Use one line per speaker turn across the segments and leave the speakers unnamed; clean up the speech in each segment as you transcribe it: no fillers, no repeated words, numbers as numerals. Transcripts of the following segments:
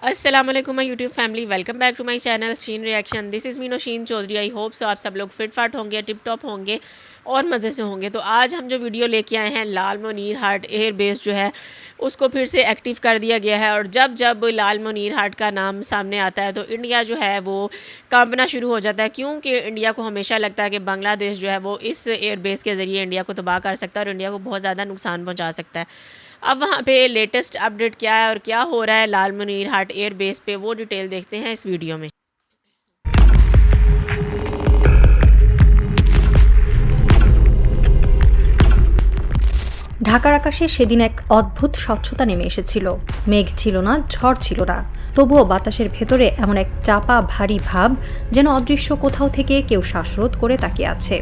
अस्सलाम वालेकुम my YouTube family, welcome back to my channel Sheen reaction. This is me Naushin Chaudhary. I hope so आप सब लोग फिट फाट होंगे, टिप टॉप होंगे और मज़े से होंगे। तो आज हम जो वीडियो लेके आए हैं, लाल मुनीर हाट एयर बेस जो है उसको फिर से एक्टिव कर दिया गया है। और जब जब लाल मुनीर हाट का नाम सामने आता है तो इंडिया जो है वो कांपना शुरू हो जाता है, क्योंकि इंडिया को हमेशा लगता है कि बांग्लादेश जो है वो इस एयर बेस के ज़रिए इंडिया को तबाह कर सकता है और इंडिया को बहुत ज़्यादा नुकसान पहुँचा सकता है। अब वहाँ पे लेटेस्ट अपडेट क्या है और क्या हो रहा है लाल मुनीर हाट एयर बेस पे, वो डिटेल देखते हैं इस वीडियो में।
ঢাকার আকাশে সেদিন এক অদ্ভুত স্বচ্ছতা নেমে এসেছিল। মেঘ ছিল না, ঝড় ছিল না, তবুও বাতাসের ভেতরে এমন এক চাপা ভারী ভাব, যেন অদৃশ্য কোথাও থেকে কেউ শ্বাসরোধ করে তাকিয়ে আছে।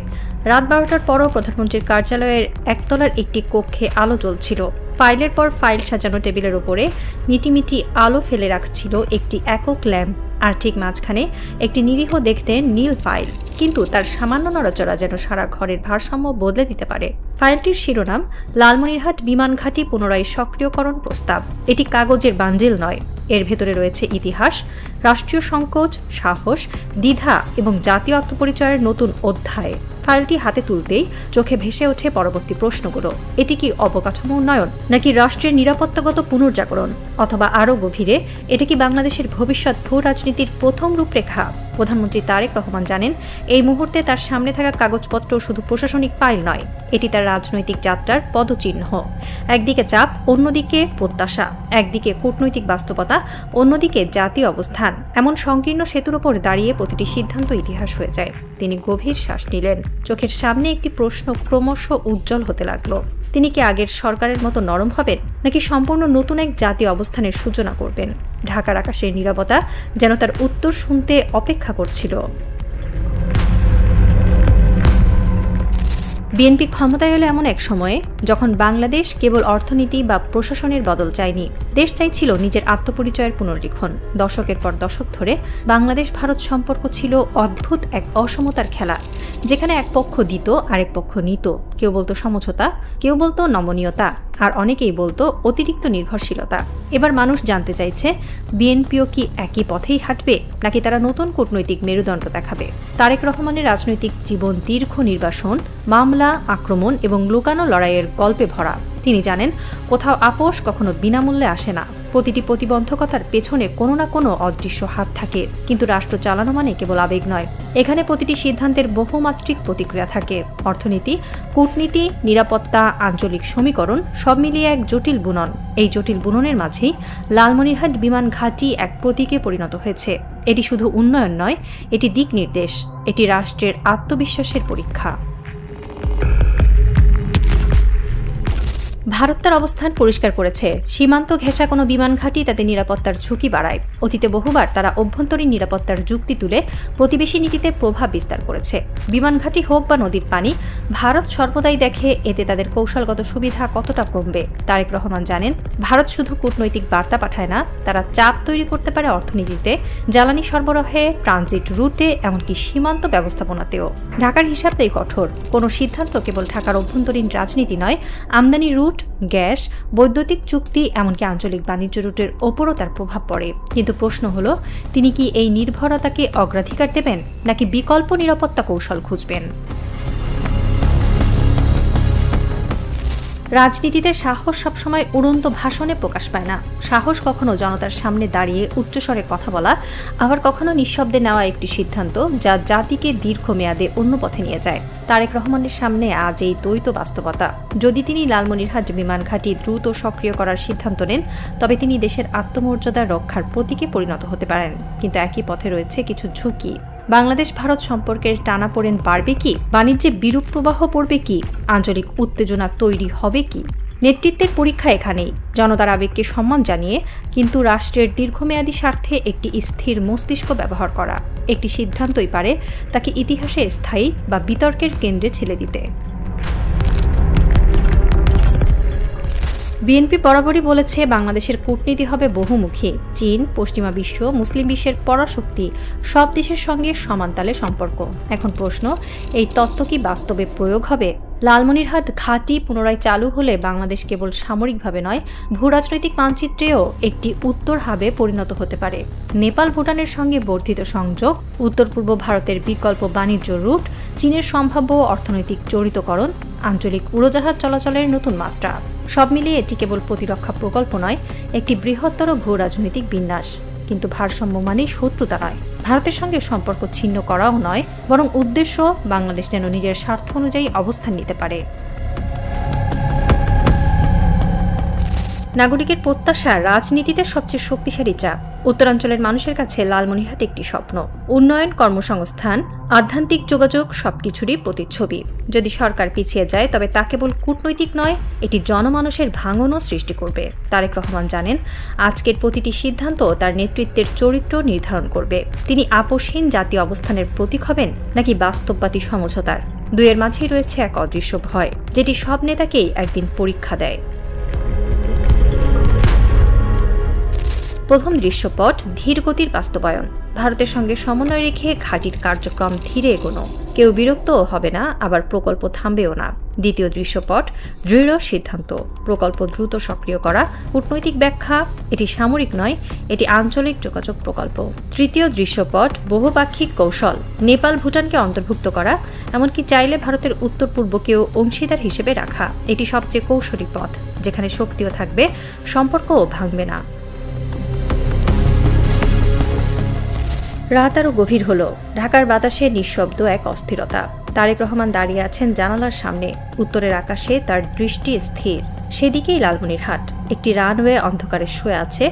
রাত 12টার পরও প্রধানমন্ত্রীর কার্যালয়ের একতলার একটি কক্ষে আলো জ্বলছিল। ফাইলের পর ফাইল সাজানো টেবিলের ওপরে মিটিমিটি আলো ফেলে রাখছিল একটি একক ল্যাম্প, আর ঠিক মাঝখানে একটি নিরীহ দেখতে নীল ফাইল, কিন্তু তার সামান্য নড়াচড়া যেন সারা ঘরের ভারসাম্য বদলে দিতে পারে। ফাইলটির শিরোনাম লালমনিরহাট বিমান ঘাঁটি পুনরায় সক্রিয়করণ প্রস্তাব। এটি কাগজের বান্ডিল নয়, এর ভেতরে রয়েছে ইতিহাস, রাষ্ট্রীয় সংকোচ, সাহস, দ্বিধা এবং জাতীয় আত্মপরিচয়ের নতুন অধ্যায়। ফাইলটি হাতে তুলতেই চোখে ভেসে ওঠে পরবর্তী প্রশ্নগুলো। এটি কি অবকাঠামো উন্নয়ন, নাকি রাষ্ট্রের নিরাপত্তাগত পুনর্জাগরণ, অথবা আরও গভীরে এটি কি বাংলাদেশের ভবিষ্যৎ ভূ রাজনীতির প্রথম রূপরেখা? প্রধানমন্ত্রী তারেক রহমান জানেন, এই মুহূর্তে তার সামনে থাকা কাগজপত্র শুধু প্রশাসনিক ফাইল নয়, এটি তার রাজনৈতিক যাত্রার পদচিহ্ন। একদিকে চাপ, অন্যদিকে প্রত্যাশা, একদিকে কূটনৈতিক বাস্তবতা, অন্যদিকে জাতীয় অবস্থান। এমন সংকীর্ণ সেতুর ওপর দাঁড়িয়ে প্রতিটি সিদ্ধান্ত ইতিহাস হয়ে যায়। তিনি গভীর শ্বাস নিলেন। চোখের সামনে একটি প্রশ্ন ক্রমশ উজ্জ্বল হতে লাগলো। তিনি কি আগের সরকারের মতো নরম হবেন, নাকি সম্পূর্ণ নতুন এক জাতীয় অবস্থানের সূচনা করবেন? ঢাকার আকাশের নীরবতা যেন তার উত্তর শুনতে অপেক্ষা করছিল। বিএনপি ক্ষমতায় এলো এমন এক সময়ে যখন বাংলাদেশ কেবল অর্থনীতি বা প্রশাসনের বদল চায়নি, দেশ চাইছিল নিজের আত্মপরিচয়ের পুনর্লিখন। দশকের পর দশক ধরে বাংলাদেশ ভারত সম্পর্ক ছিল অদ্ভুত এক অসমতার খেলা, যেখানে এক পক্ষ দিত, আরেক পক্ষ নিত। কেউ বলতো সমঝোতা, কেউ বলতো নমনীয়তা, আর অনেকেই বলতো অতিরিক্ত নির্ভরশীলতা। এবার মানুষ জানতে চাইছে, বিএনপিও কি একই পথেই হাঁটবে, নাকি তারা নতুন কূটনৈতিক মেরুদণ্ড দেখাবে? তারেক রহমানের রাজনৈতিক জীবন দীর্ঘ নির্বাসন, মামলা, আক্রমণ এবং লুকানো লড়াইয়ের গল্পে ভরা। তিনি জানেন, কোথাও আপোষ কখনো বিনামূল্যে আসে না। প্রতিটি প্রতিবন্ধকতার পেছনে কোনো না কোনো অদৃশ্য হাত থাকে। কিন্তু রাষ্ট্র চালানো মানে কেবল আবেগ নয়, এখানে প্রতিটি সিদ্ধান্তের বহুমাত্রিক প্রতিক্রিয়া থাকে। অর্থনীতি, কূটনীতি, নিরাপত্তা, আঞ্চলিক সমীকরণ সব মিলিয়ে এক জটিল বুনন। এই জটিল বুননের মাঝেই লালমনিরহাট বিমান ঘাঁটি এক প্রতীকে পরিণত হয়েছে। এটি শুধু উন্নয়ন নয়, এটি দিক নির্দেশ, এটি রাষ্ট্রের আত্মবিশ্বাসের পরীক্ষা। ভারত তার অবস্থান পরিষ্কার করেছে। সীমান্ত ঘেঁষা কোনো বিমান ঘাঁটি তাদের নিরাপত্তার ঝুঁকি বাড়ায়। অতীতে বহুবার তারা অভ্যন্তরীণ নিরাপত্তার যুক্তি তুলে প্রতিবেশী নীতিতে প্রভাব বিস্তার করেছে। বিমান ঘাঁটি হোক বা নদীর পানি, ভারত সর্বদাই দেখে এতে তাদের কৌশলগত সুবিধা কতটা কমবে। তারেক রহমান জানেন, ভারত শুধু কূটনৈতিক বার্তা পাঠায় না, তারা চাপ তৈরি করতে পারে অর্থনীতিতে, জ্বালানি সরবরাহে, ট্রানজিট রুটে, এমনকি সীমান্ত ব্যবস্থাপনাতেও। ঢাকার হিসাব তাই কঠোর। কোনো সিদ্ধান্ত কেবল ঢাকার অভ্যন্তরীণ রাজনীতি নয়, আমদানি রুট, গ্যাস, বৈদ্যুতিক চুক্তি, এমনকি আঞ্চলিক বাণিজ্য রুটের ওপরও তার প্রভাব পড়ে। কিন্তু প্রশ্ন হলো, তিনি কি এই নির্ভরতাকে অগ্রাধিকার দেবেন, নাকি বিকল্প নিরাপত্তা কৌশল খুঁজবেন? রাজনীতিতে সাহস সবসময় উড়ন্ত ভাষণে প্রকাশ পায় না। সাহস কখনো জনতার সামনে দাঁড়িয়ে উচ্চস্বরে কথা বলা, আবার কখনো নিঃশব্দে নেওয়া একটি সিদ্ধান্ত যা জাতিকে দীর্ঘমেয়াদে অন্য পথে নিয়ে যায়। তারেক রহমানের সামনে আজ এই দ্বৈত বাস্তবতা। যদি তিনি লালমনিরহাট বিমান ঘাঁটি দ্রুত সক্রিয় করার সিদ্ধান্ত নেন, তবে তিনি দেশের আত্মমর্যাদা রক্ষার প্রতীকে পরিণত হতে পারেন। কিন্তু একই পথে রয়েছে কিছু ঝুঁকি। বাংলাদেশ ভারত সম্পর্কের টানাপোড়েন বাড়বে কি? বাণিজ্যে বিরূপ প্রবাহ পড়বে কি? আঞ্চলিক উত্তেজনা তৈরি হবে কি? নেতৃত্বের পরীক্ষা এখানেই। জনতার আবেগকে সম্মান জানিয়ে কিন্তু রাষ্ট্রের দীর্ঘমেয়াদী স্বার্থে একটি স্থির মস্তিষ্ক ব্যবহার করা। একটি সিদ্ধান্তই পারে তাকে ইতিহাসে স্থায়ী বা বিতর্কের কেন্দ্রে ঠেলে দিতে। বিএনপি বরাবরই বলেছে বাংলাদেশের কূটনীতি হবে বহুমুখী। চীন, পশ্চিমা বিশ্ব, মুসলিম বিশ্বের পরাশক্তি সব দেশের সঙ্গে সমান তালে সম্পর্ক। এখন প্রশ্ন, এই তত্ত্ব কি বাস্তবে প্রয়োগ হবে? লালমনিরহাট ঘাঁটি পুনরায় চালু হলে বাংলাদেশ কেবল সামরিকভাবে নয়, ভূরাজনৈতিক মানচিত্রেও একটি উত্তর হাবে পরিণত হতে পারে। নেপাল ভুটানের সঙ্গে বর্ধিত সংযোগ, উত্তর পূর্ব ভারতের বিকল্প বাণিজ্য রুট, চীনের সম্ভাব্য অর্থনৈতিক জড়িতকরণ, আঞ্চলিক উড়োজাহাজ চলাচলের নতুন মাত্রা, সব মিলিয়ে এটি কেবল প্রতিরক্ষা প্রকল্প নয়, একটি বৃহত্তর ভূ রাজনৈতিক বিন্যাস। কিন্তু ভারসাম্য মানেই শত্রুতা নয়, ভারতের সঙ্গে সম্পর্ক ছিন্ন করাও নয়, বরং উদ্দেশ্য বাংলাদেশ যেন নিজের স্বার্থ অনুযায়ী অবস্থান নিতে পারে। নাগরিকের প্রত্যাশা রাজনীতিতে সবচেয়ে শক্তিশালী চাপ। উত্তরাঞ্চলের মানুষের কাছে লালমনিরহাট একটি স্বপ্ন। উন্নয়ন, কর্মসংস্থান, আধ্যাত্মিক যোগাযোগ সবকিছুরই প্রতিচ্ছবি। যদি সরকার পিছিয়ে যায় তবে তা কেবল কূটনৈতিক নয়, এটি জনমানুষের ভাঙনও সৃষ্টি করবে। তারেক রহমান জানেন, আজকের প্রতিটি সিদ্ধান্ত তার নেতৃত্বের চরিত্র নির্ধারণ করবে। তিনি আপোষহীন জাতীয় অবস্থানের প্রতীক হবেন নাকি বাস্তববাদী সমঝোতার। দুইয়ের মাঝেই রয়েছে এক অদৃশ্য ভয়, যেটি সব নেতাকেই একদিন পরীক্ষা দেয়। প্রথম দৃশ্যপট ধীরগতির বাস্তবায়ন। ভারতের সঙ্গে সমন্বয় রেখে ঘাঁটির কার্যক্রম ধীরে এগোনো। কেউ বিরক্তও হবে না, আবার প্রকল্প থামবেও না। দ্বিতীয় দৃশ্যপট দৃঢ় সিদ্ধান্ত, প্রকল্প দ্রুত সক্রিয় করা। কূটনৈতিক ব্যাখ্যা, এটি সামরিক নয়, এটি আঞ্চলিক যোগাযোগ প্রকল্প। তৃতীয় দৃশ্যপট বহুপাক্ষিক কৌশল, নেপাল ভুটানকে অন্তর্ভুক্ত করা, এমনকি চাইলে ভারতের উত্তর পূর্বকেও অংশীদার হিসেবে রাখা। এটি সবচেয়ে কৌশলী পথ, যেখানে শক্তিও থাকবে, সম্পর্কও ভাঙবে না। রাত আরও গভীর হলো। ঢাকার বাতাসে নিঃশব্দ এক অস্থিরতা। তারেক রহমান দাঁড়িয়ে আছেন জানালার সামনে। উত্তরের আকাশে তার দৃষ্টি স্থির। সেদিকেই লালমনিরহাট। একটি রানওয়ে অন্ধকারে শুয়ে আছে,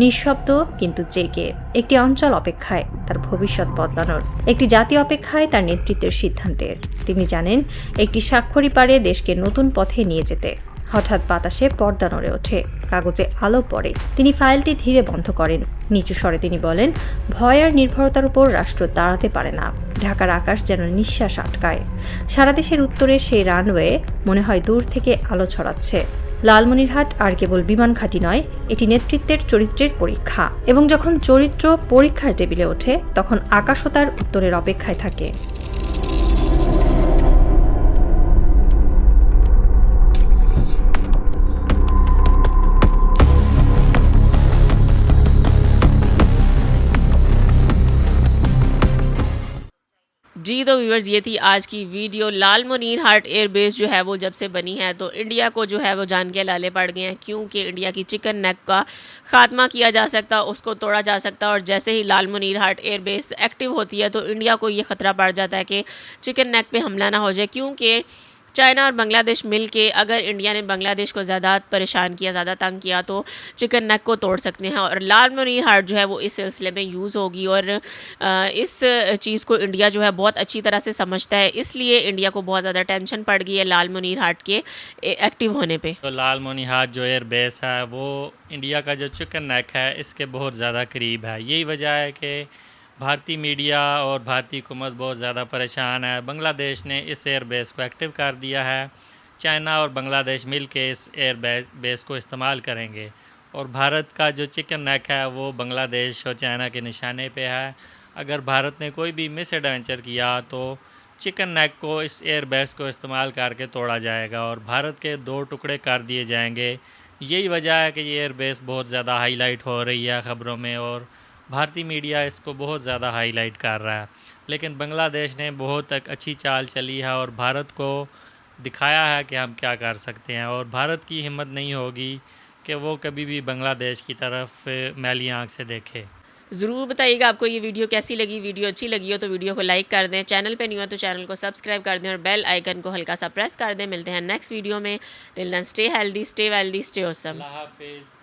নিঃশব্দ কিন্তু জেগে। একটি অঞ্চল অপেক্ষায় তার ভবিষ্যৎ বদলানোর, একটি জাতি অপেক্ষায় তার নেতৃত্বের সিদ্ধান্তের। তিনি জানেন, একটি স্বাক্ষরই পারে দেশকে নতুন পথে নিয়ে যেতে। হঠাৎ বাতাসে পর্দা নড়ে ওঠে, কাগজে আলো পড়ে। তিনি ফাইলটি ধীরে বন্ধ করেন। নিচু স্বরে তিনি বলেন, ভয় আর নির্ভরতার উপর রাষ্ট্র দাঁড়াতে পারে না। ঢাকার আকাশ যেন নিঃশ্বাস আটকায়। সারা দেশের উত্তরে সেই রানওয়ে মনে হয় দূর থেকে আলো ছড়াচ্ছে। লালমনিরহাট আর কেবল বিমান ঘাঁটি নয়, এটি নেতৃত্বের চরিত্রের পরীক্ষা। এবং যখন চরিত্র পরীক্ষার টেবিলে ওঠে, তখন আকাশও তার উত্তরের অপেক্ষায় থাকে।
जी तो व्यूअर्स, ये थी आज की वीडियो। लालमनिरहाट एयरबेस जो है वो जब से बनी है तो इंडिया को जो है वो जान के लाले पड़ गए हैं, क्योंकि इंडिया की चिकन नेक का खात्मा किया जा सकता, उसको तोड़ा जा सकता। और जैसे ही लालमनिरहाट एयरबेस एक्टिव होती है तो इंडिया को ये ख़तरा पड़ जाता है कि चिकन नेक पे हमला ना हो जाए, क्योंकि चाइना और बांग्लादेश मिल के अगर इंडिया ने बांग्लादेश को ज़्यादा परेशान किया, ज़्यादा तंग किया, तो चिकन नेक को तोड़ सकते हैं। और लालमनिरहाट जो है वो इस सिलसिले में यूज़ होगी। और इस चीज़ को इंडिया जो है बहुत अच्छी तरह से समझता है, इसलिए इंडिया को बहुत ज़्यादा टेंशन पड़ गई है लालमनिरहाट के एक्टिव होने पे।
तो लालमनिरहाट जो एयर बेस है वो इंडिया का जो चिकन नेक है इसके बहुत ज़्यादा करीब है। यही वजह है कि भारतीय मीडिया और भारतीय हुकूमत बहुत ज़्यादा परेशान है। बांग्लादेश ने इस एयर बेस को एक्टिव कर दिया है। चाइना और बांग्लादेश मिल के इस एयर बेस को इस्तेमाल करेंगे। और भारत का जो चिकन नेक है वो बांग्लादेश और चाइना के निशाने पे है। अगर भारत ने कोई भी मिस एडवेंचर किया तो चिकन नेक को इस एयर बेस को इस्तेमाल करके तोड़ा जाएगा और भारत के 2 टुकड़े कर दिए जाएंगे। यही वजह है कि ये एयर बेस बहुत ज़्यादा हाईलाइट हो रही है ख़बरों में और भारतीय मीडिया इसको बहुत ज़्यादा हाईलाइट कर रहा है। लेकिन बांग्लादेश ने बहुत अच्छी चाल चली है और भारत को दिखाया है कि हम क्या कर सकते हैं। और भारत की हिम्मत नहीं होगी कि वो कभी भी बांग्लादेश की तरफ मैली आँख से देखे।
ज़रूर बताइएगा आपको ये वीडियो कैसी लगी। वीडियो अच्छी लगी हो तो वीडियो को लाइक कर दें, चैनल पे नहीं हो तो चैनल को सब्सक्राइब कर दें और बेल आइकन को हल्का सा प्रेस कर दें। मिलते हैं नेक्स्ट वीडियो में। Till then stay healthy, stay wealthy, stay awesome.
Allah हाफिज़।